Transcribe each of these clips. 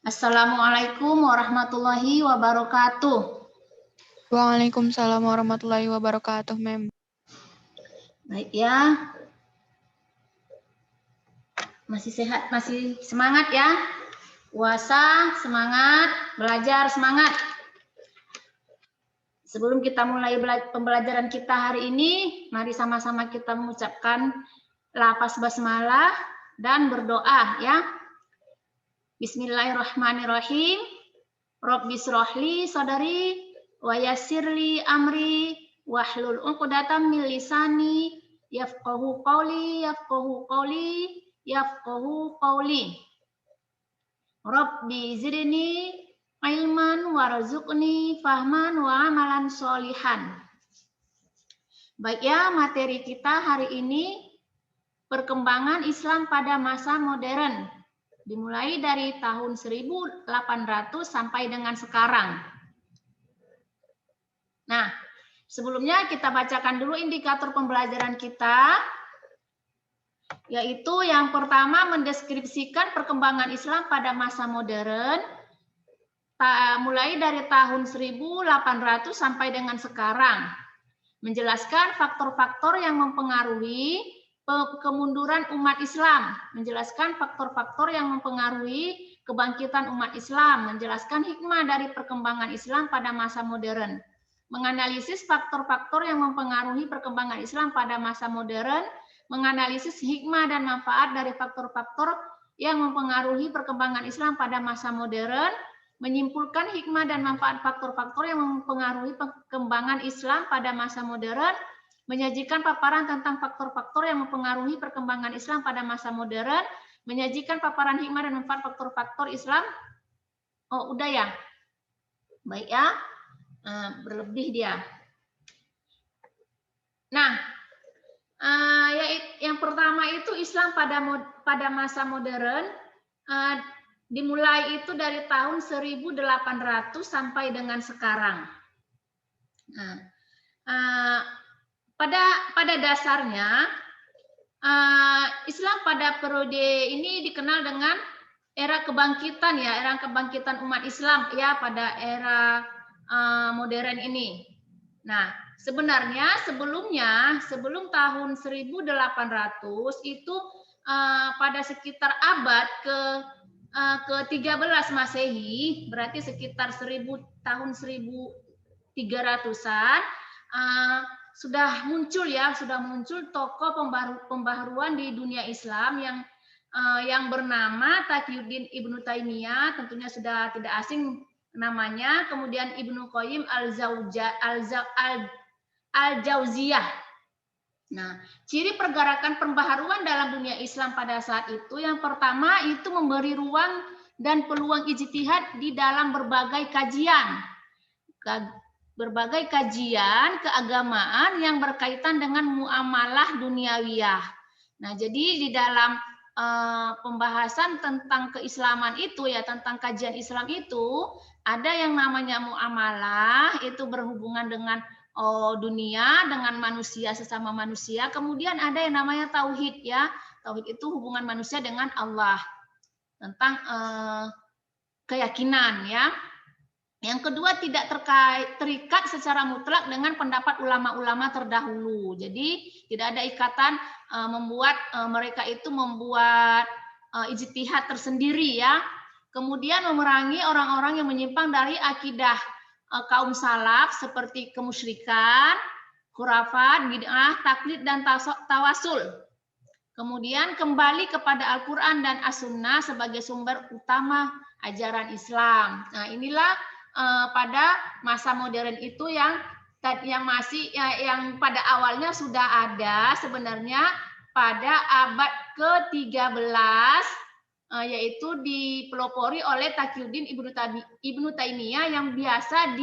Assalamualaikum warahmatullahi wabarakatuh. Waalaikumsalam warahmatullahi wabarakatuh, Mem. Baik ya. Masih sehat, masih semangat ya. Puasa semangat, belajar semangat. Sebelum kita mulai pembelajaran kita hari ini, mari sama-sama kita mengucapkan lafaz basmalah dan berdoa ya. Bismillahirrahmanirrahim. Rabbi shrahli sadari wa yassirli amri wahlul 'uqdatam min lisani yafqahu qawli yafqahu qawli. Rabbi zidni ilman warzuqni fahman wa amalan sholihan. Baik ya, materi kita hari ini perkembangan Islam pada masa modern. Dimulai dari tahun 1800 sampai dengan sekarang. Nah, sebelumnya kita bacakan dulu indikator pembelajaran kita, yaitu yang pertama mendeskripsikan perkembangan Islam pada masa modern, mulai dari tahun 1800 sampai dengan sekarang. Menjelaskan faktor-faktor yang mempengaruhi kemunduran umat Islam, menjelaskan faktor-faktor yang mempengaruhi kebangkitan umat Islam, menjelaskan hikmah dari perkembangan Islam pada masa modern, menganalisis faktor-faktor yang mempengaruhi perkembangan Islam pada masa modern, menganalisis hikmah dan manfaat dari faktor-faktor yang mempengaruhi perkembangan Islam pada masa modern, menyimpulkan hikmah dan manfaat faktor-faktor yang mempengaruhi perkembangan Islam pada masa modern, menyajikan paparan tentang faktor-faktor yang mempengaruhi perkembangan Islam pada masa modern, menyajikan paparan hikmah dan manfaat faktor-faktor Islam. Oh, udah ya? Baik ya. Berlebih dia. Nah, yang pertama itu Islam pada masa modern dimulai itu dari tahun 1800 sampai dengan sekarang. Nah, pada dasarnya Islam pada periode ini dikenal dengan era kebangkitan ya, era kebangkitan umat Islam ya pada era modern ini. Nah, sebenarnya sebelum tahun 1800 itu pada sekitar abad ke-13 Masehi, berarti sekitar tahun 1300-an sudah muncul tokoh pembaharuan di dunia Islam yang bernama Taqiyuddin Ibnu Taimiyah, tentunya sudah tidak asing namanya, kemudian Ibnu Qayyim al-Jauziyah. Nah, ciri pergerakan pembaharuan dalam dunia Islam pada saat itu yang pertama itu memberi ruang dan peluang ijtihad di dalam berbagai kajian keagamaan yang berkaitan dengan muamalah duniawiyah. Nah, jadi di dalam pembahasan tentang keislaman itu ya, tentang kajian Islam itu ada yang namanya muamalah, itu berhubungan dengan dunia, dengan manusia, sesama manusia. Kemudian ada yang namanya tauhid ya. Tauhid itu hubungan manusia dengan Allah, tentang keyakinan ya. Yang kedua, tidak terikat secara mutlak dengan pendapat ulama-ulama terdahulu. Jadi tidak ada ikatan membuat mereka itu membuat ijtihad tersendiri ya. Kemudian memerangi orang-orang yang menyimpang dari akidah kaum salaf seperti kemusyrikan, khurafat, bid'ah, taklid dan tawasul. Kemudian kembali kepada Al-Quran dan As-Sunnah sebagai sumber utama ajaran Islam. Nah, inilah pada masa modern itu yang pada awalnya sudah ada sebenarnya pada abad ke-13 yaitu dipelopori oleh Taqiyuddin Ibnu Taimiyah yang biasa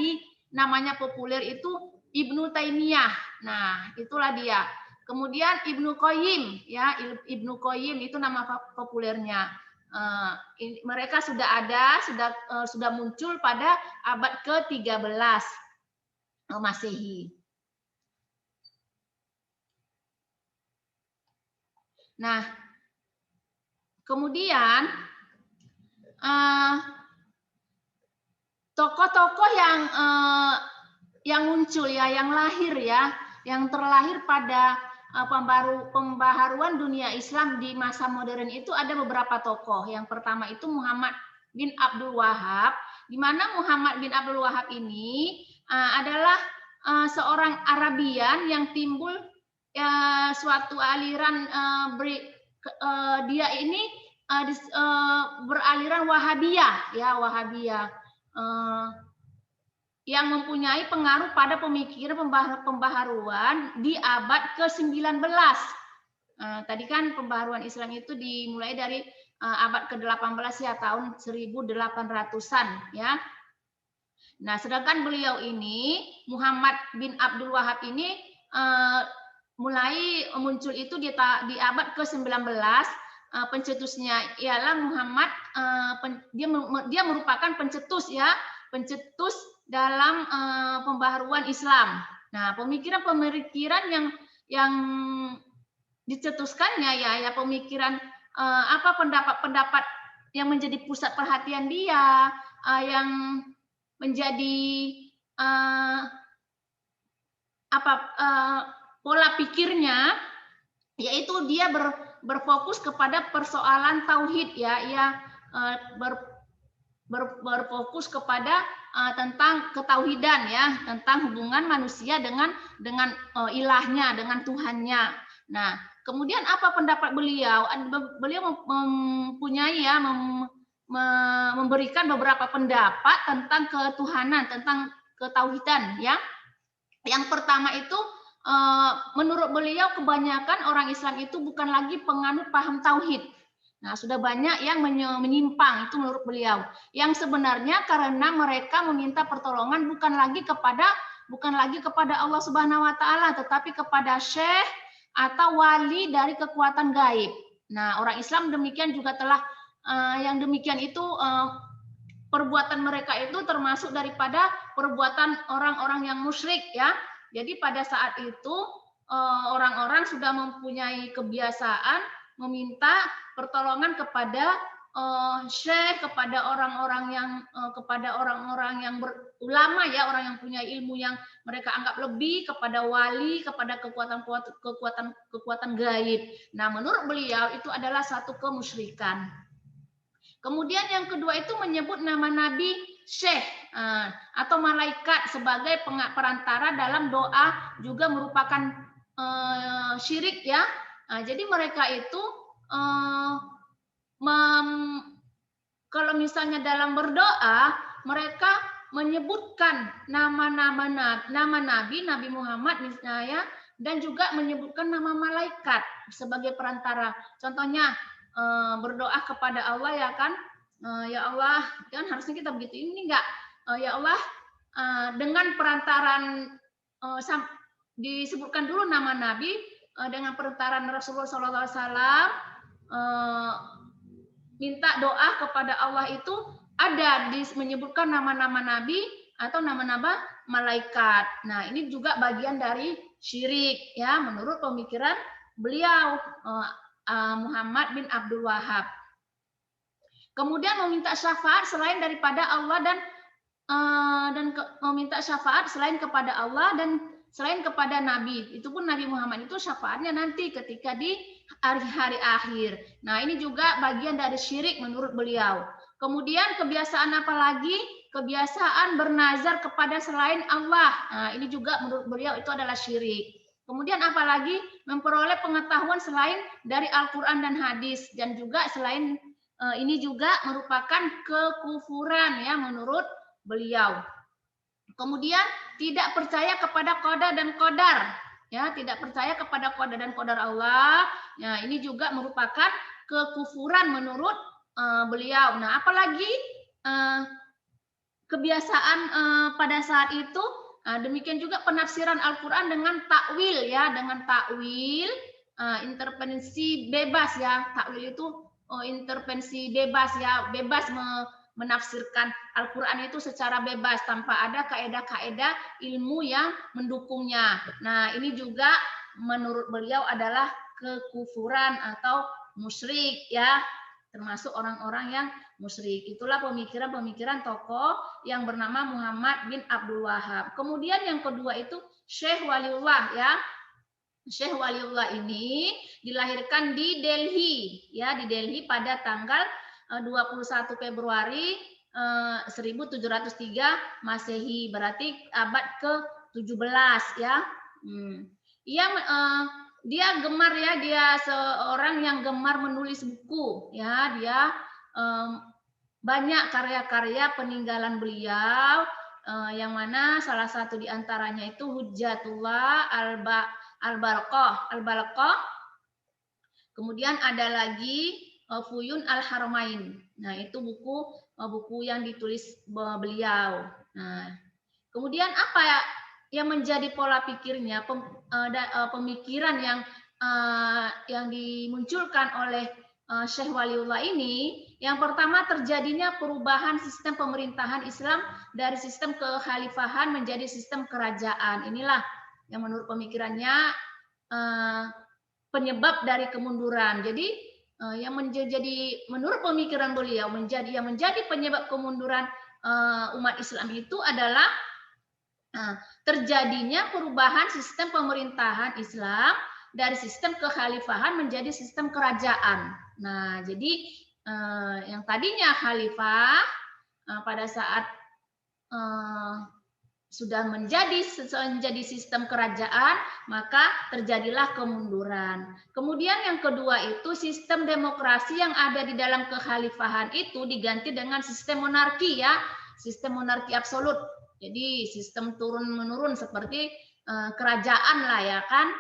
namanya populer itu Ibnu Taimiyah. Nah, itulah dia. Kemudian Ibnu Qayyim ya, Ibnu Qayyim itu nama populernya. Mereka sudah ada, sudah muncul pada abad ke-13 Masehi. Nah, kemudian tokoh-tokoh yang muncul ya, yang lahir ya, yang terlahir pada pembaharuan dunia Islam di masa modern itu ada beberapa tokoh. Yang pertama itu Muhammad bin Abdul Wahab, di mana Muhammad bin Abdul Wahab ini adalah seorang Arabian yang timbul suatu aliran dia ini beraliran Wahabiyah ya, Wahabiyah yang mempunyai pengaruh pada pemikiran pembaharuan di abad ke-19. Tadi kan pembaharuan Islam itu dimulai dari abad ke-18 ya, tahun 1800-an ya. Nah, sedangkan beliau ini Muhammad bin Abdul Wahab ini mulai muncul itu di abad ke-19. Pencetusnya ialah Muhammad, dia merupakan pencetus ya, pencetus dalam pembaharuan Islam. Nah, pemikiran-pemikiran yang dicetuskannya ya pemikiran pendapat-pendapat yang menjadi pusat perhatian dia, yang menjadi pola pikirnya, yaitu dia berfokus kepada persoalan tauhid ya, ia berfokus kepada tentang ketauhidan ya, tentang hubungan manusia dengan ilahnya, dengan Tuhannya. Nah, kemudian apa pendapat beliau? Beliau mempunyai ya, memberikan beberapa pendapat tentang ketuhanan, tentang ketauhidan ya. Yang pertama itu menurut beliau kebanyakan orang Islam itu bukan lagi penganut paham tauhid. Nah, sudah banyak yang menyimpang, itu menurut beliau. Yang sebenarnya karena mereka meminta pertolongan bukan lagi kepada Allah Subhanahu wa taala, tetapi kepada syekh atau wali dari kekuatan gaib. Nah, orang Islam demikian juga telah yang demikian itu perbuatan mereka itu termasuk daripada perbuatan orang-orang yang musyrik ya. Jadi pada saat itu orang-orang sudah mempunyai kebiasaan meminta pertolongan kepada syekh, kepada orang-orang yang berulama ya, orang yang punya ilmu yang mereka anggap lebih, kepada wali, kepada kekuatan gaib. Nah, menurut beliau itu adalah satu kemusyrikan. Kemudian yang kedua itu menyebut nama nabi, syekh atau malaikat sebagai perantara dalam doa juga merupakan syirik ya. Jadi mereka itu kalau misalnya dalam berdoa mereka menyebutkan nama Nabi Muhammad misalnya, dan juga menyebutkan nama malaikat sebagai perantara. Contohnya berdoa kepada Allah ya kan, ya Allah, kan harusnya kita begitu, ini enggak, ya Allah, dengan perantaran disebutkan dulu nama Nabi, dengan perantaran Rasulullah SAW, minta doa kepada Allah itu ada menyebutkan nama-nama Nabi atau nama-nama malaikat. Nah, ini juga bagian dari syirik ya, menurut pemikiran beliau Muhammad bin Abdul Wahab. Kemudian meminta syafaat selain daripada Allah dan meminta syafaat selain kepada Allah dan selain kepada Nabi. Itu pun Nabi Muhammad itu syafaatnya nanti ketika di hari-hari akhir. Nah, ini juga bagian dari syirik menurut beliau. Kemudian kebiasaan apa lagi? Kebiasaan bernazar kepada selain Allah. Nah, ini juga menurut beliau itu adalah syirik. Kemudian apalagi memperoleh pengetahuan selain dari Al-Quran dan hadis, dan juga selain ini juga merupakan kekufuran ya menurut beliau. Kemudian tidak percaya kepada qada dan qadar ya, tidak percaya kepada qada dan qadar Allah. Nah, ini juga merupakan kekufuran menurut beliau. Nah, apalagi kebiasaan pada saat itu, demikian juga penafsiran Al-Qur'an dengan takwil ya, dengan takwil intervensi bebas ya. Takwil itu intervensi bebas ya, bebas menafsirkan Al-Quran itu secara bebas tanpa ada kaedah-kaedah ilmu yang mendukungnya. Nah, ini juga menurut beliau adalah kekufuran atau musyrik ya, termasuk orang-orang yang musyrik. Itulah pemikiran-pemikiran tokoh yang bernama Muhammad bin Abdul Wahab. Kemudian yang kedua itu Syekh Waliullah ya. Syekh Waliullah ini dilahirkan di Delhi ya, di Delhi pada tanggal 21 Februari 1703 Masehi, berarti abad ke-17 ya. Dia gemar ya, dia seorang yang gemar menulis buku ya, dia banyak karya-karya peninggalan beliau yang mana salah satu diantaranya itu Hujjatullah Al-Balqah. Kemudian ada lagi Fuyun Al-Haramain. Nah, itu buku yang ditulis beliau. Nah, kemudian apa ya yang menjadi pola pikirnya, pemikiran yang dimunculkan oleh Syekh Waliullah ini? Yang pertama, terjadinya perubahan sistem pemerintahan Islam dari sistem kekhalifahan menjadi sistem kerajaan. Inilah yang menurut pemikirannya penyebab dari kemunduran. Jadi yang menjadi menurut pemikiran beliau yang menjadi penyebab kemunduran umat Islam itu adalah terjadinya perubahan sistem pemerintahan Islam dari sistem kekhalifahan menjadi sistem kerajaan. Nah, jadi yang tadinya khalifah pada saat sudah menjadi sistem kerajaan, maka terjadilah kemunduran. Kemudian yang kedua itu sistem demokrasi yang ada di dalam kekhalifahan itu diganti dengan sistem monarki ya, sistem monarki absolut. Jadi sistem turun-menurun seperti kerajaan lah ya kan.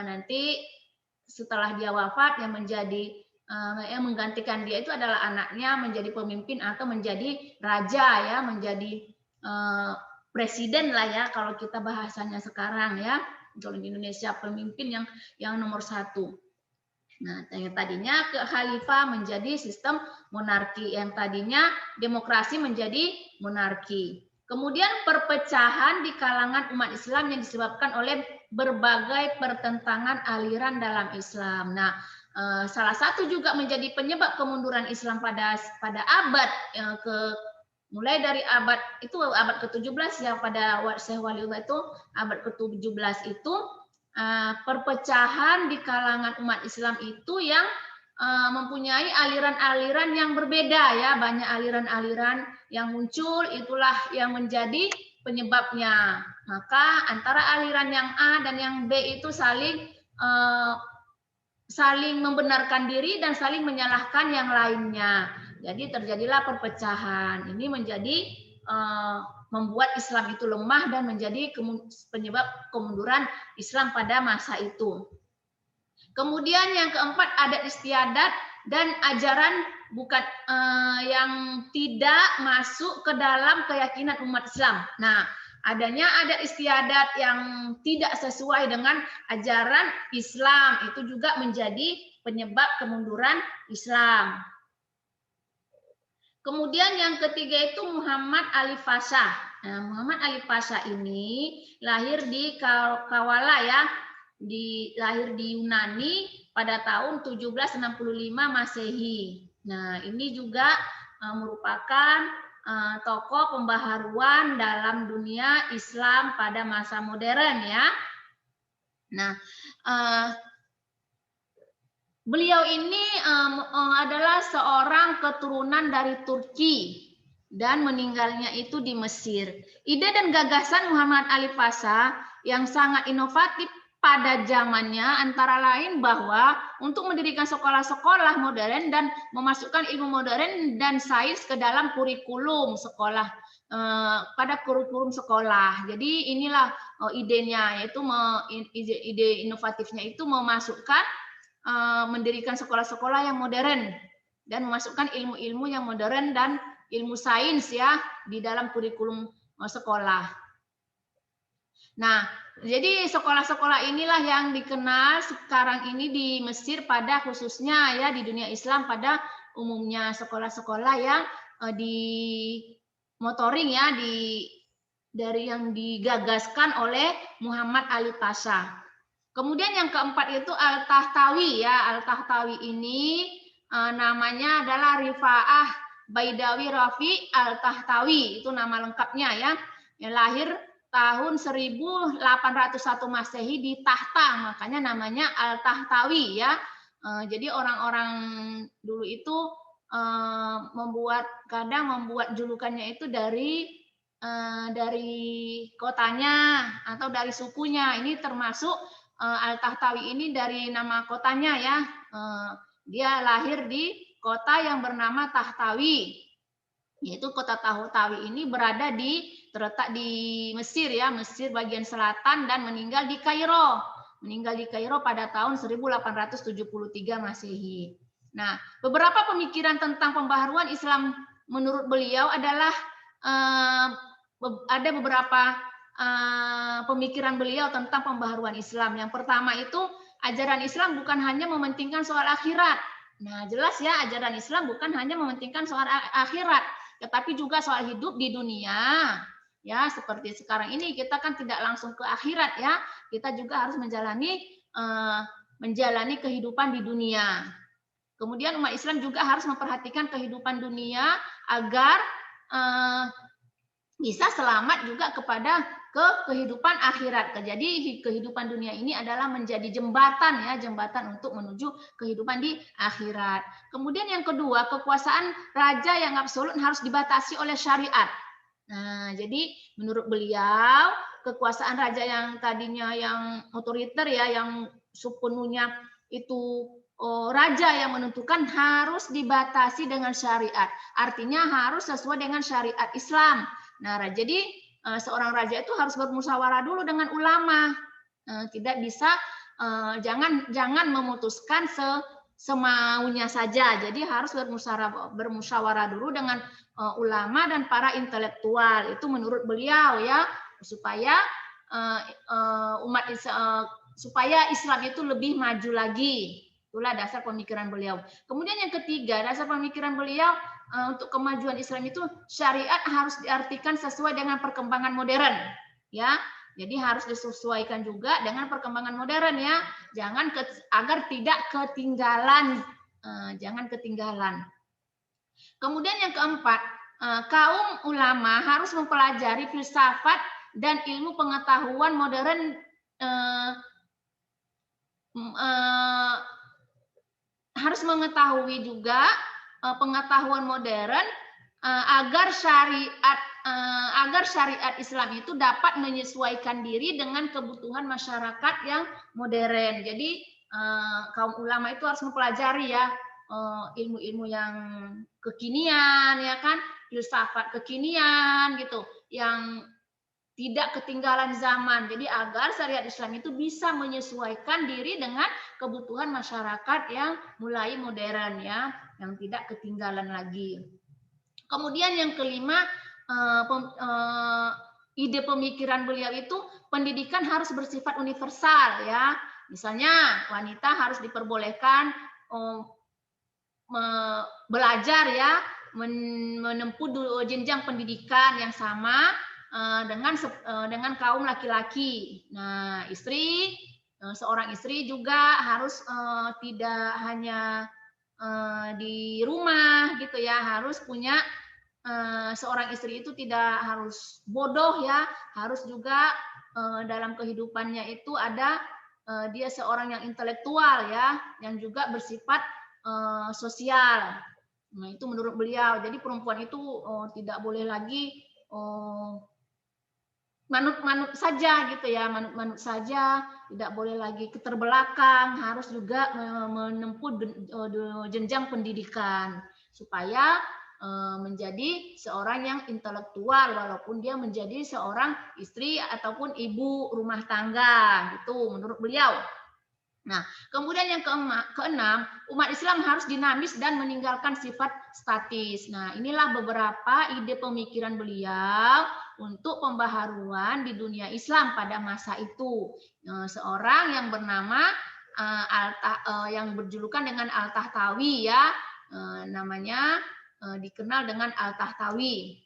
Nanti setelah dia wafat yang menggantikan dia itu adalah anaknya menjadi pemimpin atau menjadi raja ya, menjadi presiden lah ya kalau kita bahasanya sekarang ya, kalau di Indonesia pemimpin yang nomor satu. Nah, yang tadinya khalifah menjadi sistem monarki, yang tadinya demokrasi menjadi monarki. Kemudian perpecahan di kalangan umat Islam yang disebabkan oleh berbagai pertentangan aliran dalam Islam. Nah, salah satu juga menjadi penyebab kemunduran Islam pada abad mulai dari abad ke-17 ya, pada Syekh Waliullah itu abad ke-17 itu perpecahan di kalangan umat Islam itu yang mempunyai aliran-aliran yang berbeda ya, banyak aliran-aliran yang muncul, itulah yang menjadi penyebabnya. Maka antara aliran yang A dan yang B itu saling membenarkan diri dan saling menyalahkan yang lainnya. Jadi terjadilah perpecahan. Ini menjadi membuat Islam itu lemah dan menjadi penyebab kemunduran Islam pada masa itu. Kemudian yang keempat, adat istiadat dan ajaran bukan yang tidak masuk ke dalam keyakinan umat Islam. Nah, adanya adat istiadat yang tidak sesuai dengan ajaran Islam itu juga menjadi penyebab kemunduran Islam. Kemudian yang ketiga itu Muhammad Ali Pasha. Nah, Muhammad Ali Pasha ini lahir di Kawala ya, lahir di Yunani pada tahun 765 Masehi. Nah, ini juga merupakan tokoh pembaharuan dalam dunia Islam pada masa modern ya. Nah, beliau ini adalah seorang keturunan dari Turki dan meninggalnya itu di Mesir. Ide dan gagasan Muhammad Ali Pasha yang sangat inovatif pada zamannya antara lain bahwa untuk mendirikan sekolah-sekolah modern dan memasukkan ilmu modern dan sains ke dalam kurikulum sekolah, pada kurikulum sekolah. Jadi inilah idenya, yaitu ide inovatifnya itu memasukkan mendirikan sekolah-sekolah yang modern dan memasukkan ilmu-ilmu yang modern dan ilmu sains ya di dalam kurikulum sekolah. Nah, jadi sekolah-sekolah inilah yang dikenal sekarang ini di Mesir pada khususnya ya, di dunia Islam pada umumnya, sekolah-sekolah yang dimotoring ya, dari yang digagaskan oleh Muhammad Ali Pasha. Kemudian yang keempat itu Al-Tahtawi ya. Al-Tahtawi ini namanya adalah Rifa'ah Baidawi Rafi Al-Tahtawi, itu nama lengkapnya ya. Yang lahir tahun 1801 Masehi di Tahta, makanya namanya Al-Tahtawi ya. Jadi orang-orang dulu itu kadang membuat julukannya itu dari kotanya atau dari sukunya. Ini termasuk Al-Tahtawi ini dari nama kotanya ya. Dia lahir di kota yang bernama Tahtawi. Yaitu kota Tahtawi ini terletak di Mesir ya, Mesir bagian selatan, dan meninggal di Kairo. Meninggal di Kairo pada tahun 1873 Masehi. Nah, beberapa pemikiran tentang pembaharuan Islam menurut beliau adalah ada beberapa pemikiran beliau tentang pembaharuan Islam. Yang pertama itu, ajaran Islam bukan hanya mementingkan soal akhirat. Nah, jelas ya, ajaran Islam bukan hanya mementingkan soal akhirat, tetapi juga soal hidup di dunia. Ya, seperti sekarang ini kita kan tidak langsung ke akhirat ya. Kita juga harus menjalani kehidupan di dunia. Kemudian umat Islam juga harus memperhatikan kehidupan dunia agar bisa selamat juga ke kehidupan akhirat. Jadi kehidupan dunia ini adalah menjadi jembatan ya, jembatan untuk menuju kehidupan di akhirat. Kemudian yang kedua, kekuasaan raja yang absolut harus dibatasi oleh syariat. Nah, jadi menurut beliau, kekuasaan raja yang tadinya yang otoriter ya, yang sepenuhnya itu raja yang menentukan, harus dibatasi dengan syariat. Artinya harus sesuai dengan syariat Islam. Nah, jadi seorang raja itu harus bermusyawarah dulu dengan ulama. Tidak bisa jangan memutuskan semaunya saja. Jadi harus bermusyawarah dulu dengan ulama dan para intelektual. Itu menurut beliau ya, supaya supaya Islam itu lebih maju lagi. Itulah dasar pemikiran beliau. Kemudian yang ketiga, dasar pemikiran beliau untuk kemajuan Islam itu, syariat harus diartikan sesuai dengan perkembangan modern. Ya, jadi harus disesuaikan juga dengan perkembangan modern ya. Agar tidak ketinggalan. Jangan ketinggalan. Kemudian yang keempat, kaum ulama harus mempelajari filsafat dan ilmu pengetahuan modern, harus mengetahui juga pengetahuan modern agar syariat Islam itu dapat menyesuaikan diri dengan kebutuhan masyarakat yang modern. Jadi kaum ulama itu harus mempelajari ya ilmu-ilmu yang kekinian ya kan, filsafat kekinian gitu, yang tidak ketinggalan zaman. Jadi agar syariat Islam itu bisa menyesuaikan diri dengan kebutuhan masyarakat yang mulai modern ya, yang tidak ketinggalan lagi. Kemudian yang kelima, ide pemikiran beliau itu, pendidikan harus bersifat universal ya. Misalnya wanita harus diperbolehkan belajar ya, menempuh jenjang pendidikan yang sama dengan kaum laki-laki. Nah, seorang istri juga harus tidak hanya di rumah gitu ya, harus punya seorang istri itu tidak harus bodoh ya, harus juga dalam kehidupannya itu ada dia seorang yang intelektual ya, yang juga bersifat sosial. Nah, itu menurut beliau. Jadi perempuan itu tidak boleh lagi manut-manut saja gitu ya, manut-manut saja, tidak boleh lagi keterbelakang, harus juga menempuh jenjang pendidikan supaya menjadi seorang yang intelektual walaupun dia menjadi seorang istri ataupun ibu rumah tangga, gitu menurut beliau. Nah, kemudian yang keenam, umat Islam harus dinamis dan meninggalkan sifat statis. Nah, inilah beberapa ide pemikiran beliau untuk pembaharuan di dunia Islam pada masa itu. Seorang yang bernama yang berjulukan dengan Al-Tahtawi ya, namanya dikenal dengan Al-Tahtawi.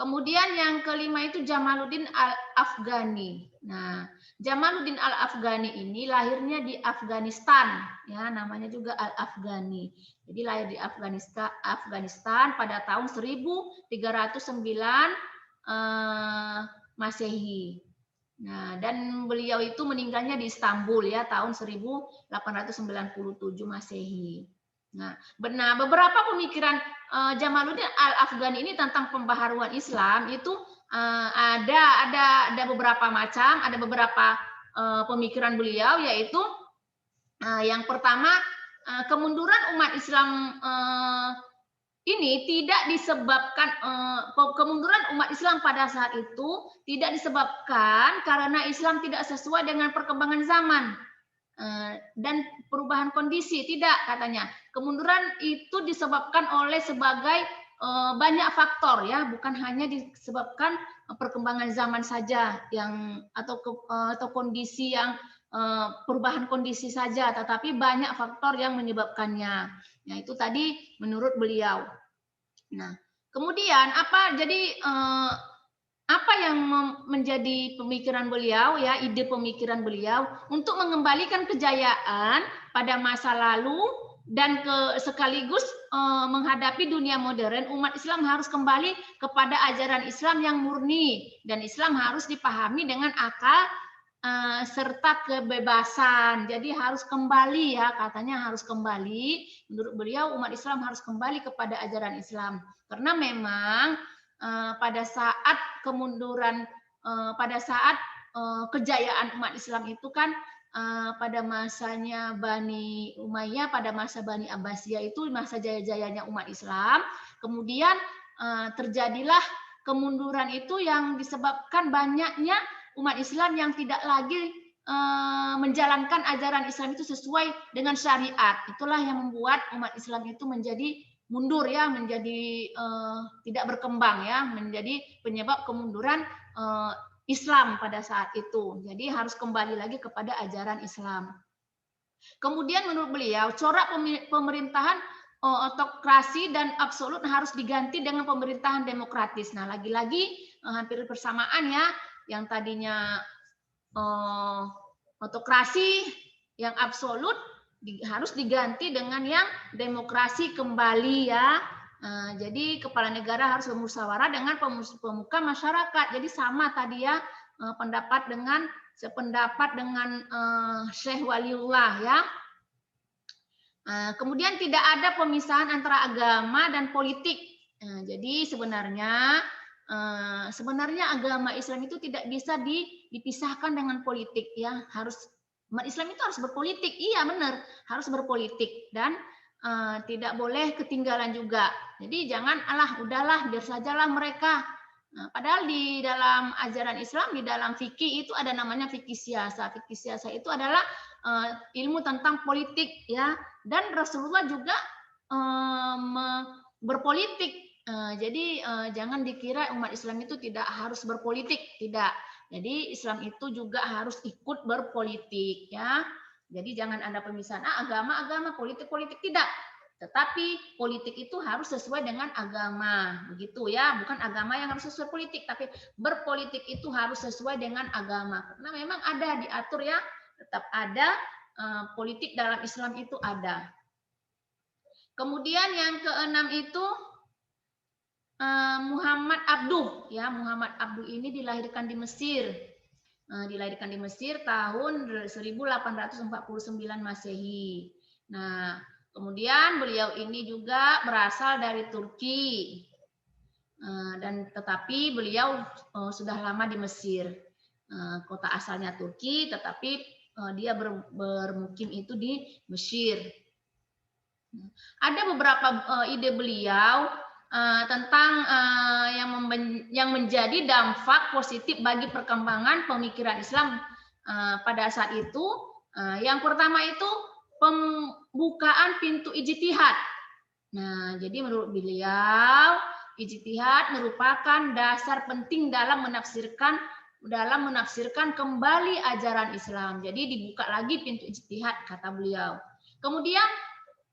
Kemudian yang kelima itu Jamaluddin Al-Afghani. Nah, Jamaluddin Al-Afghani ini lahirnya di Afghanistan, ya namanya juga Al-Afghani. Jadi lahir di Afghanistan pada tahun 1309 Masehi. Nah, dan beliau itu meninggalnya di Istanbul ya tahun 1897 Masehi. Nah, beberapa pemikiran Jamaluddin Al-Afghani ini tentang pembaharuan Islam itu ada beberapa macam, ada beberapa pemikiran beliau, yaitu yang pertama kemunduran umat Islam ini tidak disebabkan kemunduran umat Islam pada saat itu tidak disebabkan karena Islam tidak sesuai dengan perkembangan zaman dan perubahan kondisi, tidak katanya. Kemunduran itu disebabkan oleh sebagai banyak faktor ya, bukan hanya disebabkan perkembangan zaman saja yang atau kondisi yang perubahan kondisi saja, tetapi banyak faktor yang menyebabkannya. Nah, itu tadi menurut beliau. Nah, kemudian apa yang menjadi pemikiran beliau ya, ide pemikiran beliau untuk mengembalikan kejayaan pada masa lalu dan sekaligus menghadapi dunia modern, umat Islam harus kembali kepada ajaran Islam yang murni, dan Islam harus dipahami dengan akal serta kebebasan. Jadi harus kembali ya, katanya harus kembali. Menurut beliau umat Islam harus kembali kepada ajaran Islam. Karena memang pada saat kemunduran, pada saat kejayaan umat Islam itu kan pada masanya Bani Umayyah, pada masa Bani Abbasiyah itu masa jaya-jayanya umat Islam. Kemudian terjadilah kemunduran itu yang disebabkan banyaknya umat Islam yang tidak lagi menjalankan ajaran Islam itu sesuai dengan syariat. Itulah yang membuat umat Islam itu menjadi mundur ya, menjadi tidak berkembang ya, menjadi penyebab kemunduran Islam pada saat itu. Jadi harus kembali lagi kepada ajaran Islam. Kemudian menurut beliau corak pemerintahan otokrasi dan absolut harus diganti dengan pemerintahan demokratis. Nah, lagi-lagi hampir bersamaan ya, yang tadinya otokrasi yang absolut harus diganti dengan yang demokrasi kembali ya. Jadi kepala negara harus bermusyawarah dengan pemuka masyarakat. Jadi sama tadi ya, sependapat dengan Syekh Waliullah ya. Kemudian tidak ada pemisahan antara agama dan politik. Jadi sebenarnya agama Islam itu tidak bisa dipisahkan dengan politik ya. Umat Islam itu harus berpolitik, iya benar, harus berpolitik, dan tidak boleh ketinggalan juga. Jadi jangan udahlah biar sajalah mereka. Padahal di dalam ajaran Islam, di dalam fikih itu ada namanya fikih siasa. Fikih siasa itu adalah ilmu tentang politik ya, dan Rasulullah juga berpolitik. Jadi jangan dikira umat Islam itu tidak harus berpolitik, tidak. Jadi Islam itu juga harus ikut berpolitik ya. Jadi jangan ada pemisahan agama, politik, tidak. Tetapi politik itu harus sesuai dengan agama, begitu ya. Bukan agama yang harus sesuai politik, tapi berpolitik itu harus sesuai dengan agama. Karena memang ada diatur ya, tetap ada politik dalam Islam itu ada. Kemudian yang keenam itu Muhammad Abduh ya. Muhammad Abduh ini dilahirkan di Mesir. Tahun 1849 Masehi. Nah, kemudian beliau ini juga berasal dari Turki. Tetapi beliau sudah lama di Mesir. Kota asalnya Turki, tetapi dia bermukim itu di Mesir. Ada beberapa ide beliau tentang yang menjadi dampak positif bagi perkembangan pemikiran Islam pada saat itu. Yang pertama itu pembukaan pintu ijtihad. Nah, jadi menurut beliau ijtihad merupakan dasar penting dalam menafsirkan kembali ajaran Islam. Jadi dibuka lagi pintu ijtihad kata beliau. Kemudian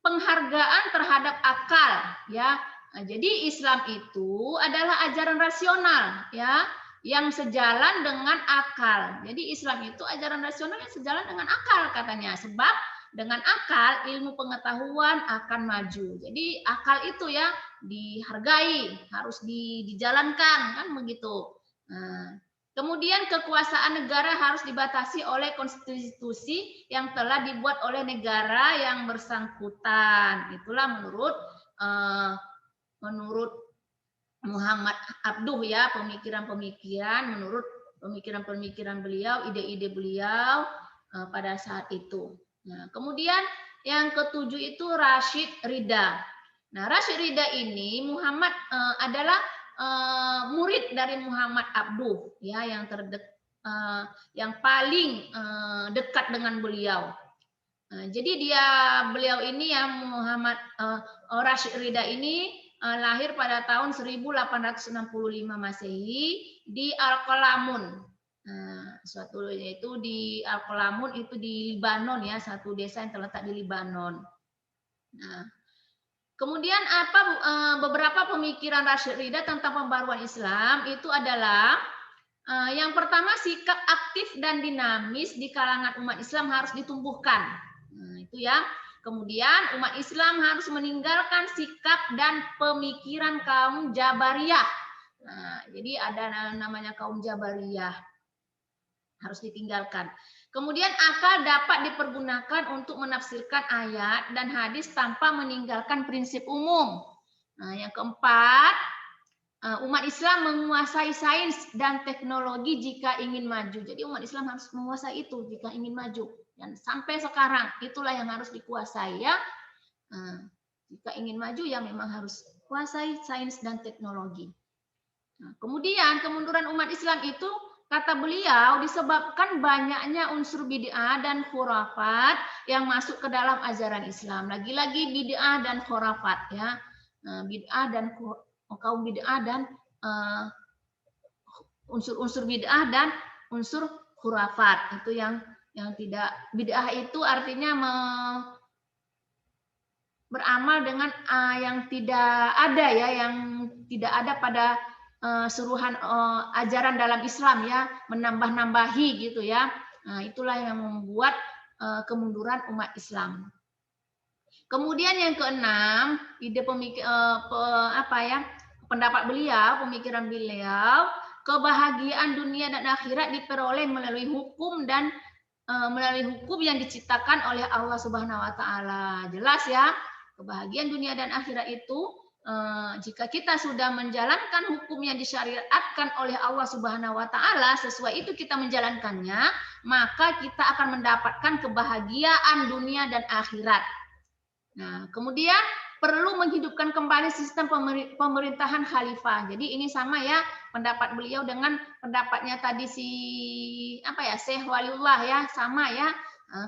penghargaan terhadap akal ya. Jadi Islam itu adalah ajaran rasional ya, yang sejalan dengan akal. Jadi Islam itu ajaran rasional yang sejalan dengan akal katanya. Sebab dengan akal ilmu pengetahuan akan maju. Jadi akal itu ya dihargai, harus dijalankan kan begitu. Nah, kemudian kekuasaan negara harus dibatasi oleh konstitusi yang telah dibuat oleh negara yang bersangkutan. Itulah menurut Muhammad Abduh ya, pemikiran-pemikiran menurut pemikiran-pemikiran beliau, ide-ide beliau pada saat itu. Nah, kemudian yang ketujuh itu Rashid Ridha. Nah, Rashid Ridha ini Muhammad adalah murid dari Muhammad Abduh ya, yang paling dekat dengan beliau. Jadi beliau ini ya Muhammad Rashid Ridha ini lahir pada tahun 1865 Masehi di Al-Qalamun. Suatu yaitu di Al-Qalamun itu di Libanon ya, satu desa yang terletak di Libanon. Nah, kemudian beberapa pemikiran Rashid Ridha tentang pembaruan Islam itu adalah yang pertama, sikap aktif dan dinamis di kalangan umat Islam harus ditumbuhkan. Nah, itu ya. Kemudian umat Islam harus meninggalkan sikap dan pemikiran kaum Jabariyah. Nah, jadi ada namanya kaum Jabariyah. Harus ditinggalkan. Kemudian akal dapat dipergunakan untuk menafsirkan ayat dan hadis tanpa meninggalkan prinsip umum. Nah, yang keempat, umat Islam menguasai sains dan teknologi jika ingin maju. Jadi umat Islam harus menguasai itu jika ingin maju. Dan sampai sekarang itulah yang harus dikuasai ya. Jika ingin maju ya memang harus kuasai sains dan teknologi. Nah, kemudian kemunduran umat Islam itu kata beliau disebabkan banyaknya unsur bid'ah dan khurafat yang masuk ke dalam ajaran Islam. Lagi-lagi bid'ah dan khurafat ya. Bid'ah dan kaum bid'ah dan unsur-unsur bid'ah dan unsur khurafat itu yang tidak. Bid'ah itu artinya beramal dengan yang tidak ada ya, yang tidak ada pada suruhan ajaran dalam Islam ya, menambah-nambahi gitu ya. Nah, itulah yang membuat kemunduran umat Islam. Kemudian yang keenam, pendapat beliau, pemikiran beliau, kebahagiaan dunia dan akhirat diperoleh melalui hukum yang diciptakan oleh Allah Subhanahu wa taala. Jelas ya, kebahagiaan dunia dan akhirat itu jika kita sudah menjalankan hukum yang disyariatkan oleh Allah Subhanahu wa taala, sesuai itu kita menjalankannya, maka kita akan mendapatkan kebahagiaan dunia dan akhirat. Nah, kemudian perlu menghidupkan kembali sistem pemerintahan khalifah. Jadi ini sama ya pendapat beliau dengan pendapatnya tadi Syekh Waliullah ya, sama ya,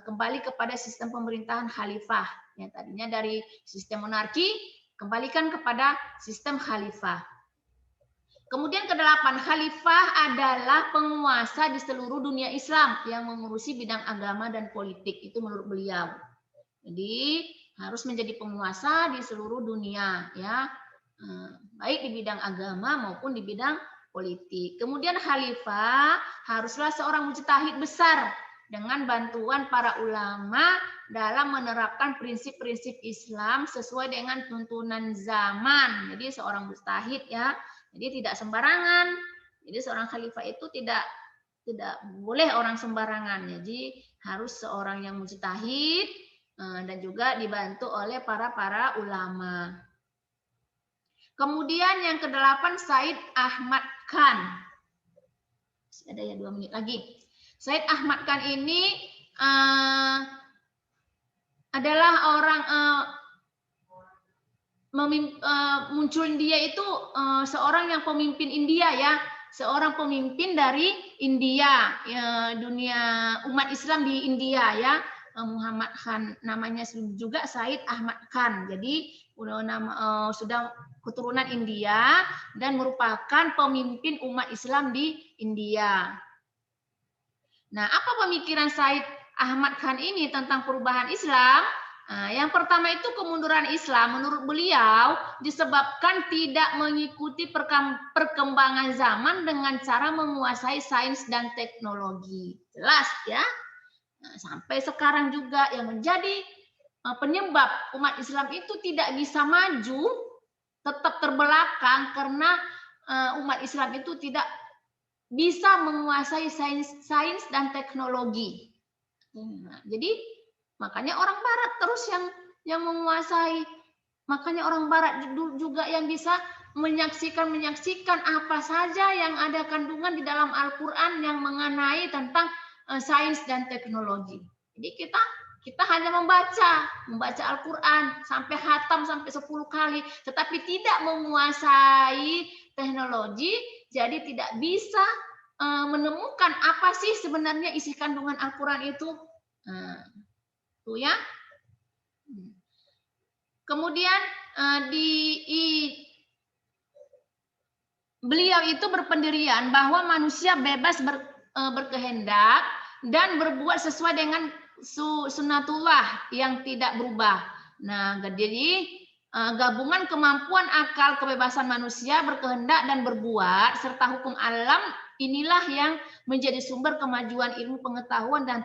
kembali kepada sistem pemerintahan khalifah. Ya, tadinya dari sistem monarki kembalikan kepada sistem khalifah. Kemudian kedelapan, khalifah adalah penguasa di seluruh dunia Islam yang mengurusi bidang agama dan politik. Itu menurut beliau. Jadi harus menjadi penguasa di seluruh dunia ya, baik di bidang agama maupun di bidang politik. Kemudian khalifah haruslah seorang mujtahid besar dengan bantuan para ulama dalam menerapkan prinsip-prinsip Islam sesuai dengan tuntunan zaman. Jadi seorang mujtahid ya, jadi tidak sembarangan. Jadi seorang khalifah itu tidak boleh orang sembarangan. Jadi harus seorang yang mujtahid dan juga dibantu oleh para ulama. Kemudian yang kedelapan, Said Ahmad Khan. Masih ada ya 2 menit lagi. Said Ahmad Khan ini adalah orang muncul dia itu seorang yang pemimpin India ya, seorang pemimpin dari India, dunia umat Islam di India ya. Muhammad Khan namanya juga Said Ahmad Khan. Jadi sudah keturunan India dan merupakan pemimpin umat Islam di India. Nah, apa pemikiran Said Ahmad Khan ini tentang perubahan Islam? Yang pertama itu kemunduran Islam menurut beliau disebabkan tidak mengikuti perkembangan zaman dengan cara menguasai sains dan teknologi. Jelas ya. Sampai sekarang juga yang menjadi penyebab umat Islam itu tidak bisa maju, tetap terbelakang karena umat Islam itu tidak bisa menguasai sains dan teknologi. Jadi makanya orang Barat terus yang menguasai. Makanya orang Barat juga yang bisa menyaksikan apa saja yang ada kandungan di dalam Al-Quran yang mengenai tentang sains dan teknologi. Jadi kita hanya membaca Al-Quran sampai khatam sampai 10 kali, tetapi tidak menguasai teknologi, jadi tidak bisa menemukan apa sih sebenarnya isi kandungan Al-Quran itu. Tuh ya. Kemudian beliau itu berpendirian bahwa manusia bebas berkehendak dan berbuat sesuai dengan sunnatullah yang tidak berubah. Nah, jadi gabungan kemampuan akal kebebasan manusia berkehendak dan berbuat serta hukum alam inilah yang menjadi sumber kemajuan ilmu pengetahuan dan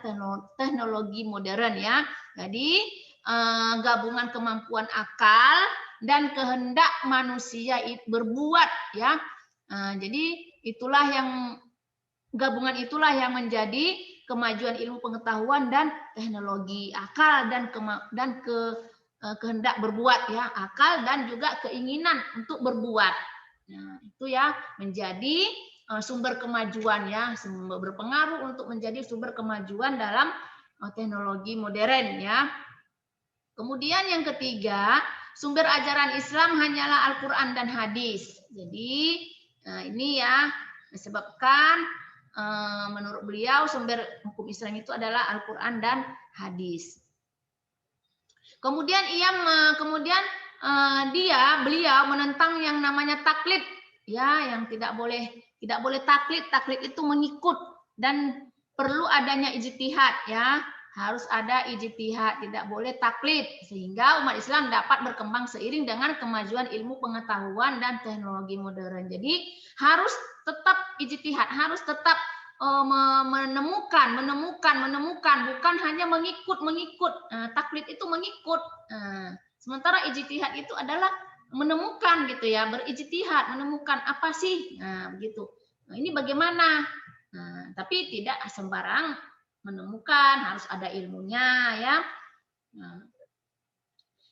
teknologi modern ya. Jadi gabungan kemampuan akal dan kehendak manusia berbuat ya. Jadi gabungan itulah yang menjadi kemajuan ilmu pengetahuan dan teknologi, akal dan kehendak berbuat ya, akal dan juga keinginan untuk berbuat. Nah, itu ya menjadi sumber kemajuan ya, berpengaruh untuk menjadi sumber kemajuan dalam teknologi modern ya. Kemudian yang ketiga, sumber ajaran Islam hanyalah Al-Quran dan hadis. Jadi ini ya disebabkan menurut beliau sumber hukum Islam itu adalah Al-Quran dan hadis. Kemudian beliau menentang yang namanya taklid ya, yang tidak boleh taklid. Taklid itu mengikut dan perlu adanya ijtihad ya. Harus ada ijtihad, tidak boleh taklid sehingga umat Islam dapat berkembang seiring dengan kemajuan ilmu pengetahuan dan teknologi modern. Jadi harus tetap ijtihad, harus tetap menemukan, bukan hanya mengikut. Taklid itu mengikut. Sementara ijtihad itu adalah menemukan gitu ya, berijtihad, menemukan apa sih, begitu. Nah, ini bagaimana? Tapi tidak sembarang menemukan, harus ada ilmunya ya.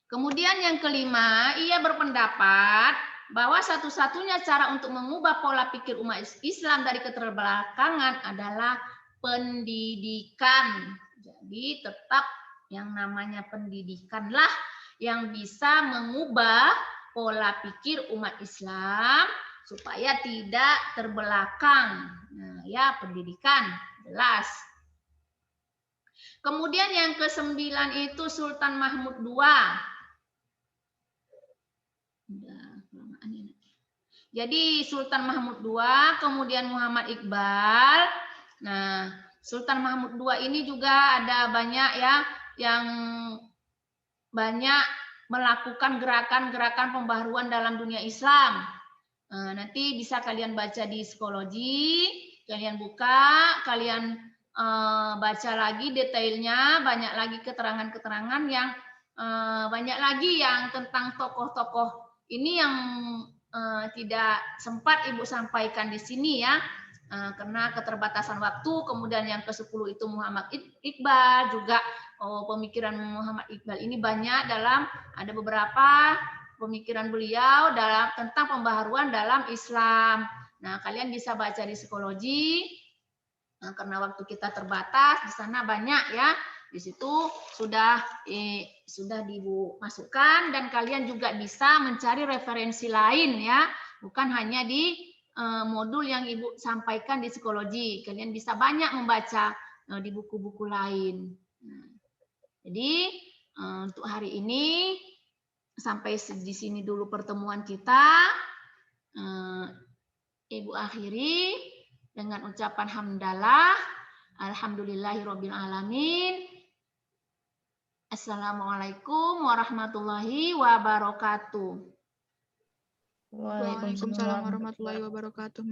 Kemudian yang kelima, ia berpendapat bahwa satu-satunya cara untuk mengubah pola pikir umat Islam dari keterbelakangan adalah pendidikan. Jadi tetap yang namanya pendidikanlah yang bisa mengubah pola pikir umat Islam supaya tidak terbelakang. Nah, ya pendidikan jelas. Kemudian yang ke-9 itu Sultan Mahmud II. Jadi Sultan Mahmud II, kemudian Muhammad Iqbal. Nah, Sultan Mahmud II ini juga ada banyak ya yang banyak melakukan gerakan-gerakan pembaharuan dalam dunia Islam. Nanti bisa kalian baca di psikologi, kalian buka, kalian baca lagi detailnya, banyak lagi keterangan-keterangan yang banyak lagi yang tentang tokoh-tokoh ini yang tidak sempat Ibu sampaikan di sini ya, karena keterbatasan waktu. Kemudian yang ke-10 itu Muhammad Iqbal, juga pemikiran Muhammad Iqbal ini banyak ada beberapa pemikiran beliau tentang pembaharuan dalam Islam. Nah, kalian bisa baca di psikologi. Karena waktu kita terbatas, di sana banyak ya. Di situ sudah dimasukkan dan kalian juga bisa mencari referensi lain ya, bukan hanya di modul yang Ibu sampaikan di psikologi. Kalian bisa banyak membaca di buku-buku lain. Jadi untuk hari ini sampai di sini dulu pertemuan kita. Ibu akhiri dengan ucapan hamdalah, alhamdulillahirabbil alamin. Assalamualaikum warahmatullahi wabarakatuh. Waalaikumsalam warahmatullahi wabarakatuh.